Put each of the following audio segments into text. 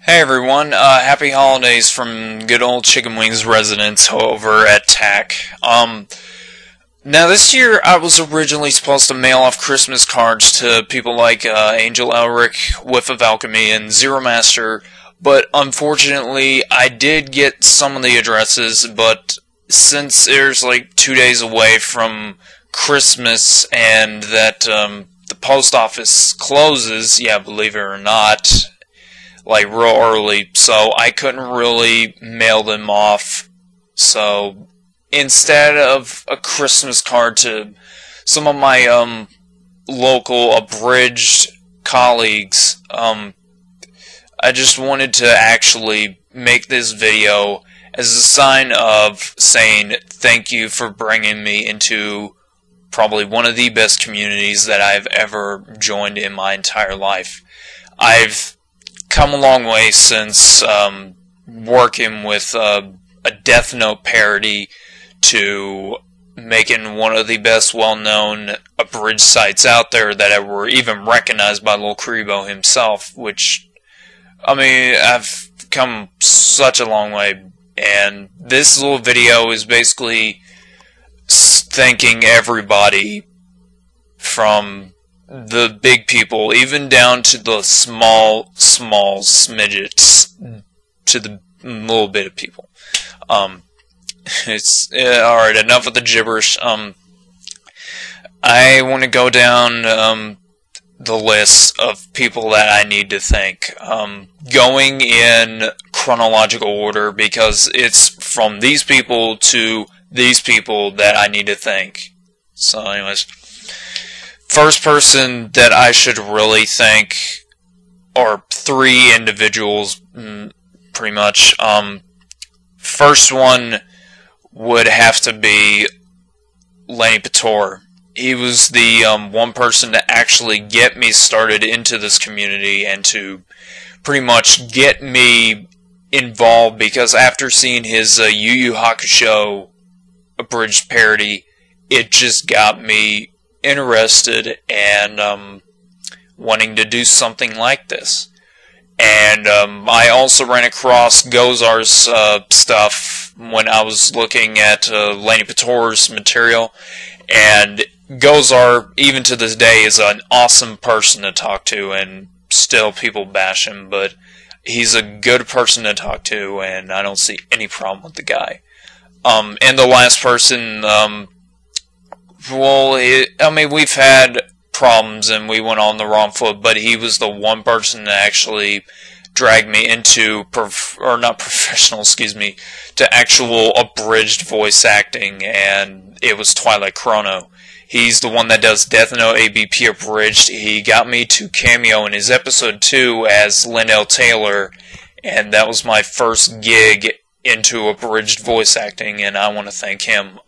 Hey everyone, happy holidays from good old Chicknwings residents over at TAC. Now this year I was originally supposed to mail off Christmas cards to people like Angel Elric, Whiff of Alchemy, and Zero Master, but unfortunately I did get some of the addresses, but since there's like 2 days away from Christmas and that the post office closes, yeah, believe it or not, like real early, so I couldn't really mail them off. So instead of a Christmas card to some of my local Abridged colleagues, I just wanted to actually make this video as a sign of saying thank you for bringing me into probably one of the best communities that I've ever joined in my entire life. I've come a long way since working with a Death Note parody to making one of the best well-known abridged sites out there that were even recognized by Lil Karibo himself, which, I mean, I've come such a long way, and this little video is basically thanking everybody from the big people, even down to the small smidgets, to the little bit of people. Alright, enough of the gibberish. I want to go down the list of people that I need to thank, going in chronological order, because it's from these people to these people that I need to thank. So anyways, first person that I should really thank are three individuals, pretty much. First one would have to be Lenny Pator. He was the one person to actually get me started into this community and to pretty much get me involved, because after seeing his Yu Yu Hakusho abridged parody, it just got me interested and wanting to do something like this. And I also ran across Gozar's stuff when I was looking at Lenny Pator's material, and Gozar, even to this day, is an awesome person to talk to, and still people bash him, but he's a good person to talk to, and I don't see any problem with the guy. And the last person, well, I mean, we've had problems and we went on the wrong foot, but he was the one person that actually dragged me into, not professional, excuse me, to actual abridged voice acting, and it was Twilight Chrono. He's the one that does Death Note ABP abridged. He got me to cameo in his episode 2 as Lindell Taylor, and that was my first gig into abridged voice acting, and I want to thank him.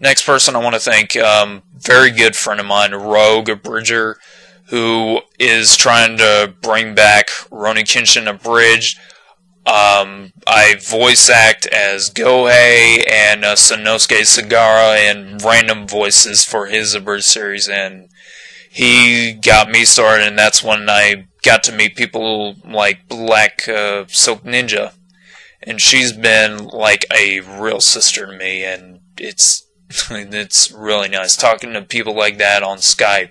Next person I want to thank, very good friend of mine, Rogue Abridger, who is trying to bring back Rurouni Kenshin abridged. I voice act as Gohei and Sanosuke Sagara and random voices for his abridged series, and he got me started, and that's when I got to meet people like Black Silk Ninja, and she's been like a real sister to me, and it's really nice talking to people like that on Skype.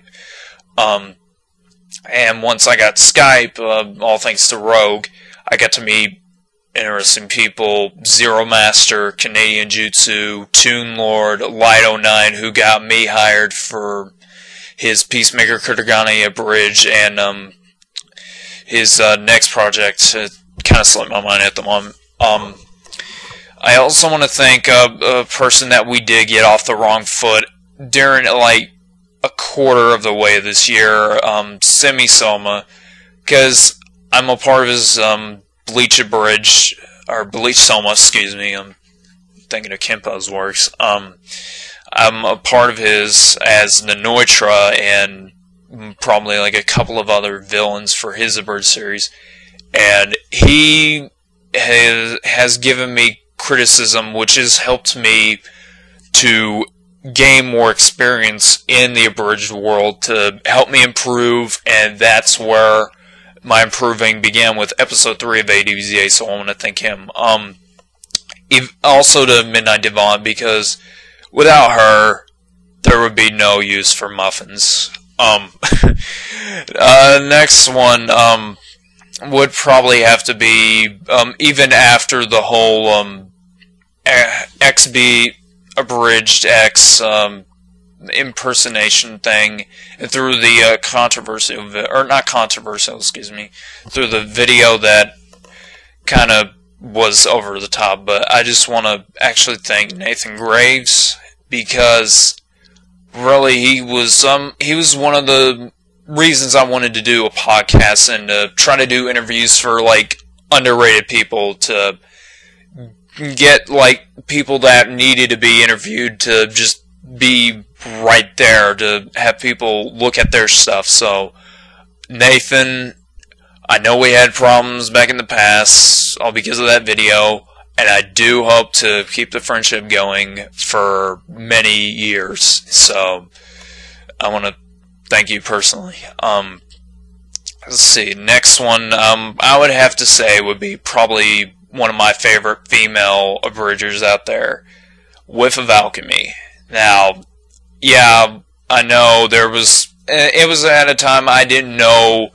And once I got Skype, all thanks to Rogue, I got to meet interesting people: Zero Master, Canadian Jutsu, Toon Lord, Light09, who got me hired for his Peacemaker Kurogane abridged, and his next project kind of slipped my mind at the moment. I also want to thank a person that we did get off the wrong foot during like a quarter of the way this year, Semi Soma, because I'm a part of his Bleach Abridged, or Bleach Soma, excuse me, I'm thinking of Kenpo's works. I'm a part of his as Nanoitra and probably like a couple of other villains for his abridged series, and he has given me criticism, which has helped me to gain more experience in the abridged world to help me improve, and that's where my improving began with episode 3 of ADVZA, so I want to thank him. Also to Midnight Devon, because without her, there would be no use for muffins. Next one, would probably have to be, even after the whole, XB Abridged X, impersonation thing, and through the through the video that kind of was over the top. But I just want to actually thank Nathan Graves, because really he was one of the reasons I wanted to do a podcast and try to do interviews for like underrated people, to get like people that needed to be interviewed to just be right there, to have people look at their stuff. So Nathan, I know we had problems back in the past, all because of that video, and I do hope to keep the friendship going for many years. So I want to thank you personally. Let's see, next one, I would have to say would be probably one of my favorite female abridgers out there, Whiff of Alchemy. Now, yeah, I know it was at a time I didn't know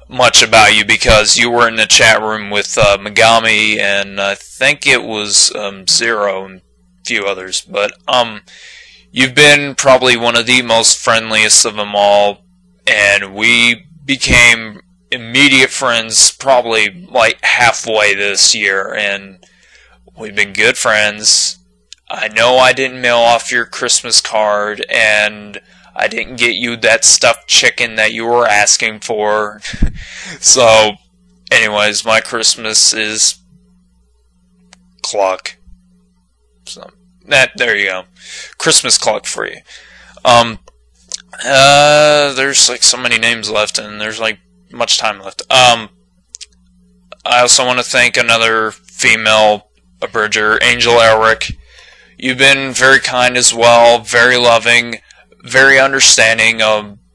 much about you, because you were in the chat room with Megami, and I think it was Zero and a few others, but you've been probably one of the most friendliest of them all, and we became immediate friends probably like halfway this year, and we've been good friends. I know I didn't mail off your Christmas card, and I didn't get you that stuffed chicken that you were asking for. So, anyways, my Christmas is Cluck. So, there you go. Christmas Cluck for you. There's like so many names left, and there's like much time left. I also want to thank another female abridger, Angel Elric. You've been very kind as well, very loving, very understanding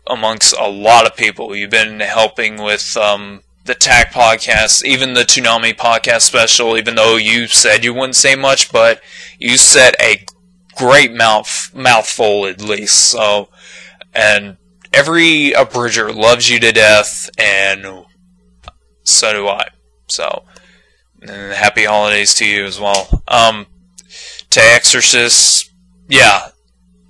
amongst a lot of people. You've been helping with the TAC podcast, even the Toonami podcast special, even though you said you wouldn't say much, but you said a great mouthful at least. So, and every abridger loves you to death, and so do I. So, and happy holidays to you as well. To Exorcist, yeah,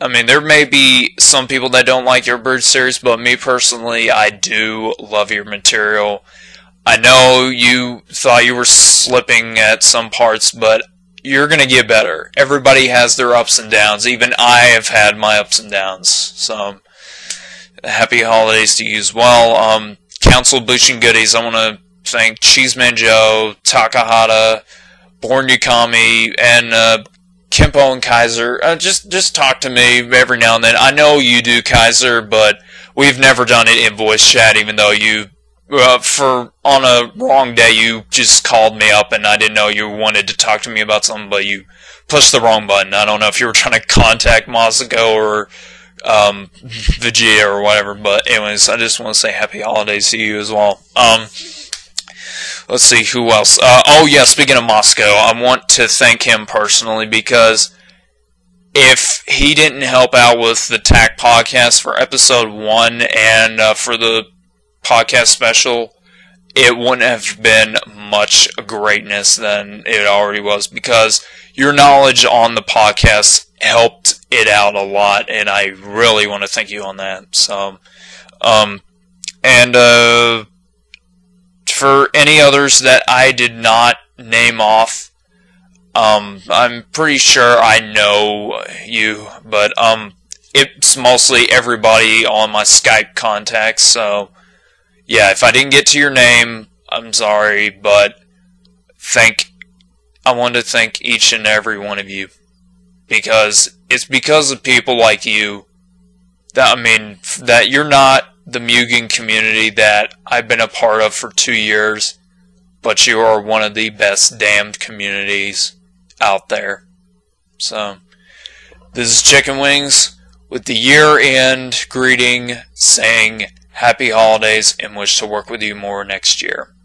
I mean, there may be some people that don't like your Abridged series, but me personally, I do love your material. I know you thought you were slipping at some parts, but you're going to get better. Everybody has their ups and downs. Even I have had my ups and downs. So, happy holidays to you as well. Council Bushin Goodies, I want to thank Cheeseman Joe, Takahata, Born Yukami, and Kempo and Kaiser. Just talk to me every now and then. I know you do, Kaiser, but we've never done it in voice chat, even though you, on a wrong day, you just called me up, and I didn't know you wanted to talk to me about something, but you pushed the wrong button. I don't know if you were trying to contact Masako or Vegeta or whatever, but anyways, I just want to say happy holidays to you as well. Let's see, who else? Oh yeah, speaking of Moscow, I want to thank him personally, because if he didn't help out with the TAC podcast for episode 1 and for the podcast special, it wouldn't have been much greatness than it already was, because your knowledge on the podcast helped it out a lot, and I really want to thank you on that. So, for any others that I did not name off, I'm pretty sure I know you, but it's mostly everybody on my Skype contacts, so yeah, if I didn't get to your name, I'm sorry, but I want to thank each and every one of you, because it's because of people like you that you're not the Mugen community that I've been a part of for 2 years, but you are one of the best damned communities out there. So, this is Chicknwings with the year-end greeting saying happy holidays, and wish to work with you more next year.